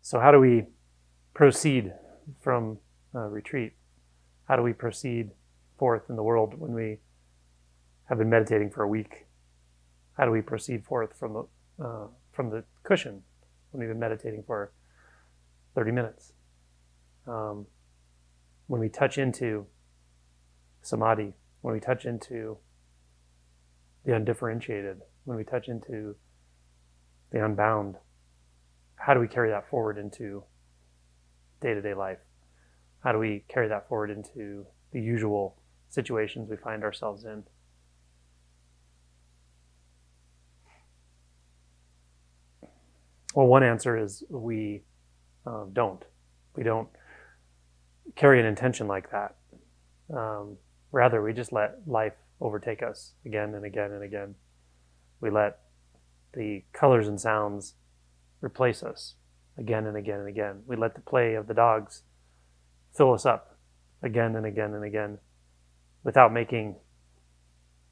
So how do we proceed from retreat? How do we proceed forth in the world when we have been meditating for a week? How do we proceed forth from the cushion when we've been meditating for 30 minutes? When we touch into samadhi, when we touch into the undifferentiated, when we touch into the unbound, how do we carry that forward into day-to-day life? How do we carry that forward into the usual situations we find ourselves in? Well, one answer is we don't. We don't carry an intention like that. Rather, we just let life overtake us again and again and again. We let the colors and sounds replace us again and again and again. We let the play of the dogs fill us up again and again and again without making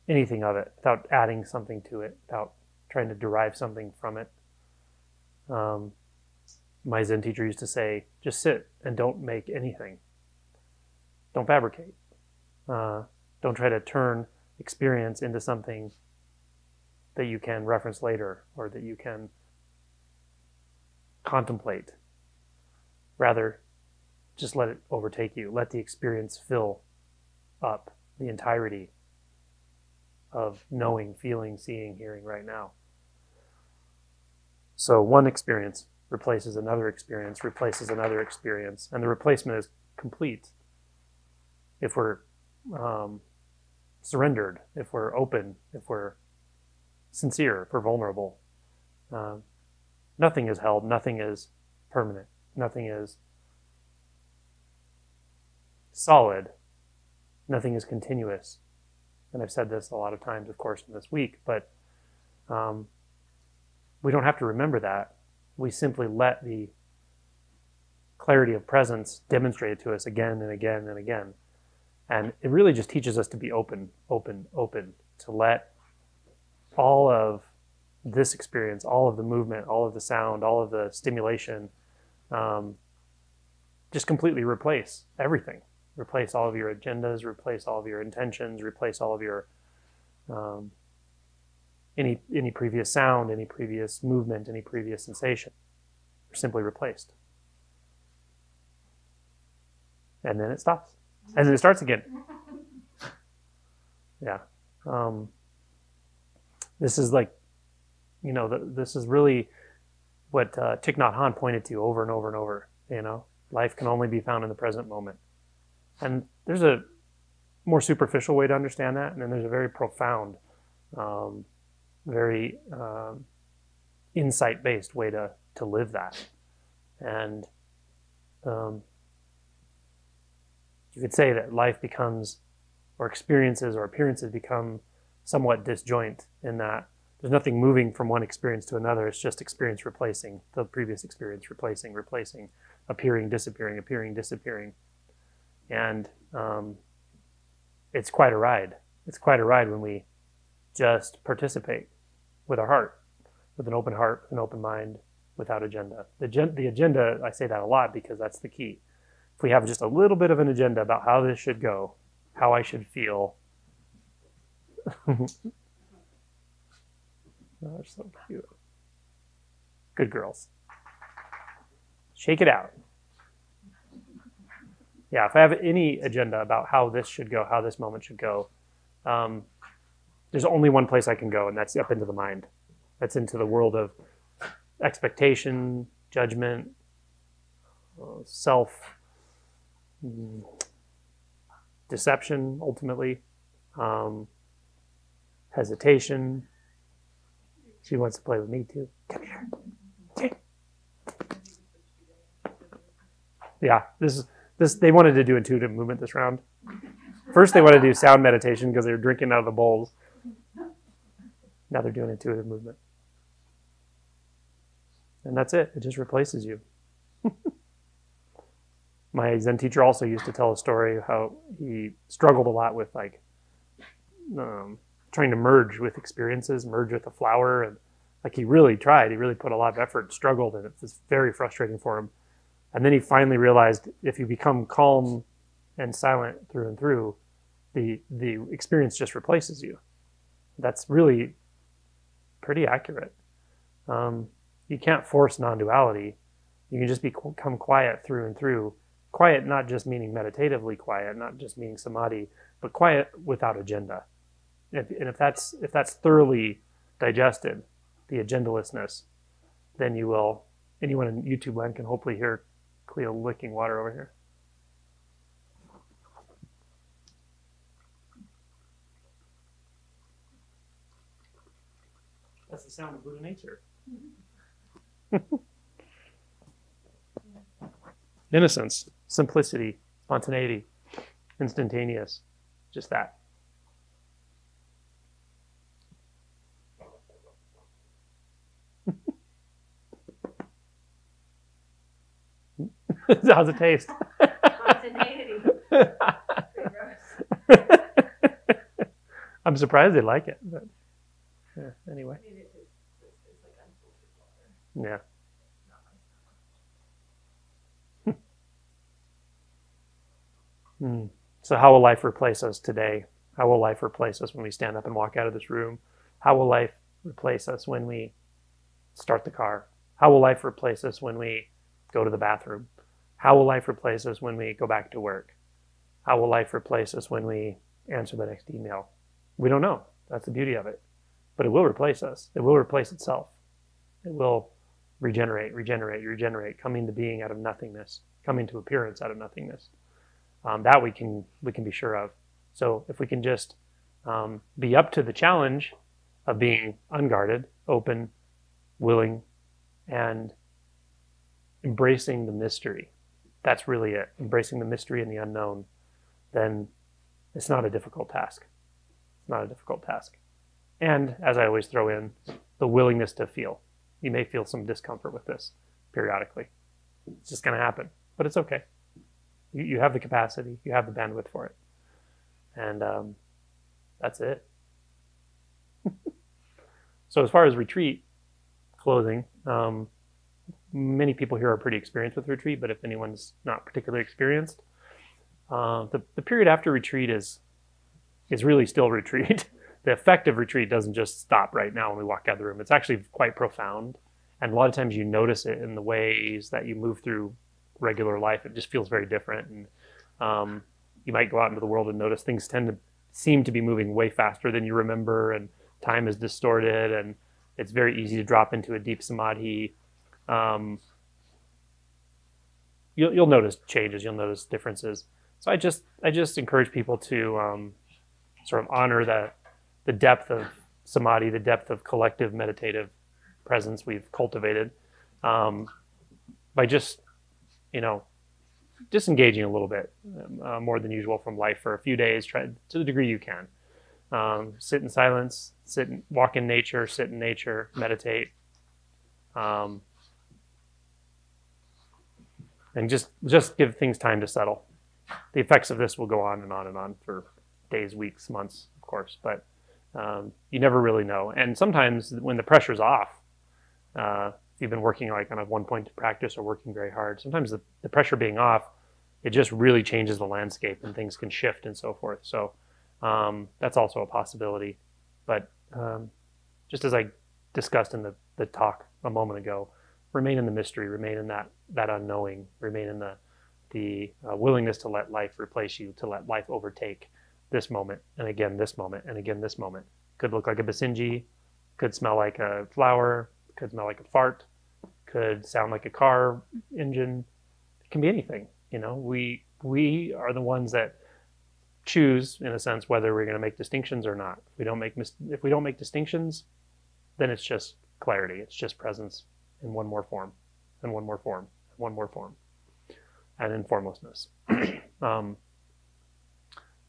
anything of it, without adding something to it, without trying to derive something from it. My Zen teacher used to say, just sit and don't make anything. Don't fabricate. Don't try to turn experience into something that you can reference later or that you can contemplate. Rather, just let it overtake you. Let the experience fill up the entirety of knowing, feeling, seeing, hearing right now. So one experience replaces another experience, replaces another experience, and the replacement is complete if we're surrendered, if we're open, if we're sincere, if we're vulnerable. Nothing is held, nothing is permanent, nothing is solid, nothing is continuous. And I've said this a lot of times, of course, in this week, but we don't have to remember that. We simply let the clarity of presence demonstrate it to us again and again and again. And it really just teaches us to be open, open, open, to let all of this experience, all of the movement, all of the sound, all of the stimulation, just completely replace everything. Replace all of your agendas, replace all of your intentions, replace all of your any previous sound, any previous movement, any previous sensation. Are simply replaced. And then it stops. And then it starts again. Yeah. This is like, this is really what Thich Nhat Hanh pointed to over and over and over. Life can only be found in the present moment. And there's a more superficial way to understand that, and then there's a very profound, very insight-based way to live that. And you could say that life becomes, or experiences or appearances become somewhat disjoint in that there's nothing moving from one experience to another. It's just experience replacing the previous experience, replacing, appearing, disappearing. And it's quite a ride. It's quite a ride when we just participate with our heart, with an open heart, with an open mind, without agenda. The agenda, I say that a lot because that's the key. If we have just a little bit of an agenda about how this should go, how I should feel. Oh, they're so cute. Good girls. Shake it out. Yeah, if I have any agenda about how this should go, how this moment should go, there's only one place I can go, and that's up into the mind. That's into the world of expectation, judgment, self, deception, ultimately, hesitation. She wants to play with me too. Come here. Okay. Yeah, this. They wanted to do intuitive movement this round. First, they wanted to do sound meditation because they were drinking out of the bowls. Now they're doing intuitive movement. And that's it. It just replaces you. My Zen teacher also used to tell a story of how he struggled a lot with trying to merge with experiences, merge with a flower, and Like he really tried, he really put a lot of effort, struggled, and it was very frustrating for him. And then he finally realized if you become calm and silent through and through, the experience just replaces you. That's really pretty accurate. You can't force non-duality. You can just become quiet through and through. Quiet not just meaning meditatively quiet, not just meaning samadhi, but quiet without agenda. And if that's thoroughly digested, the agendalessness, then you will, anyone in YouTube land can hopefully hear Cleo licking water over here. That's the sound of Buddha nature. Innocence, simplicity, spontaneity, instantaneous, just that. How's it taste? Spontaneity. Pretty gross. I'm surprised they like it, but yeah, anyway. I mean, it tastes like unfiltered water. Yeah. So how will life replace us today? How will life replace us when we stand up and walk out of this room? How will life replace us when we start the car? How will life replace us when we go to the bathroom? How will life replace us when we go back to work? How will life replace us when we answer the next email? We don't know. That's the beauty of it. But it will replace us. It will replace itself. It will regenerate, coming to being out of nothingness, coming to appearance out of nothingness. That we can be sure of. So if we can just be up to the challenge of being unguarded, open, willing, and embracing the mystery, that's really it. Embracing the mystery and the unknown, then it's not a difficult task. It's not a difficult task. And as I always throw in, the willingness to feel. You may feel some discomfort with this periodically. It's just going to happen, but it's okay. You have the capacity, you have the bandwidth for it. And that's it. So as far as retreat, closing, many people here are pretty experienced with retreat, but if anyone's not particularly experienced, the period after retreat is really still retreat. The effect of retreat doesn't just stop right now when we walk out of the room. It's actually quite profound. And a lot of times you notice it in the ways that you move through regular life. It just feels very different. And you might go out into the world and notice things tend to seem to be moving way faster than you remember, and time is distorted, and it's very easy to drop into a deep samadhi. You'll notice changes, you'll notice differences. So I just encourage people to sort of honor the depth of samadhi, the depth of collective meditative presence we've cultivated, by just, disengaging a little bit more than usual from life for a few days. Try to the degree you can. Sit in silence, walk in nature, sit in nature, meditate. And just give things time to settle. The effects of this will go on and on and on for days, weeks, months, of course, but you never really know. And sometimes when the pressure's off, if you've been working like on a one-point practice or working very hard, sometimes the pressure being off, it just really changes the landscape and things can shift and so forth. So that's also a possibility. But just as I discussed in the talk a moment ago, remain in the mystery, remain in that unknowing, remain in the willingness to let life replace you, to let life overtake this moment, and again this moment, and again this moment. Could look like a basenji, could smell like a flower, could smell like a fart, could sound like a car engine. It can be anything. We are the ones that choose, in a sense, whether we're going to make distinctions or not. If we don't make distinctions, then it's just clarity. It's just presence in one more form, and one more form, and one more form, and in formlessness.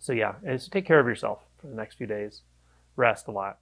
So yeah, so take care of yourself for the next few days. Rest a lot.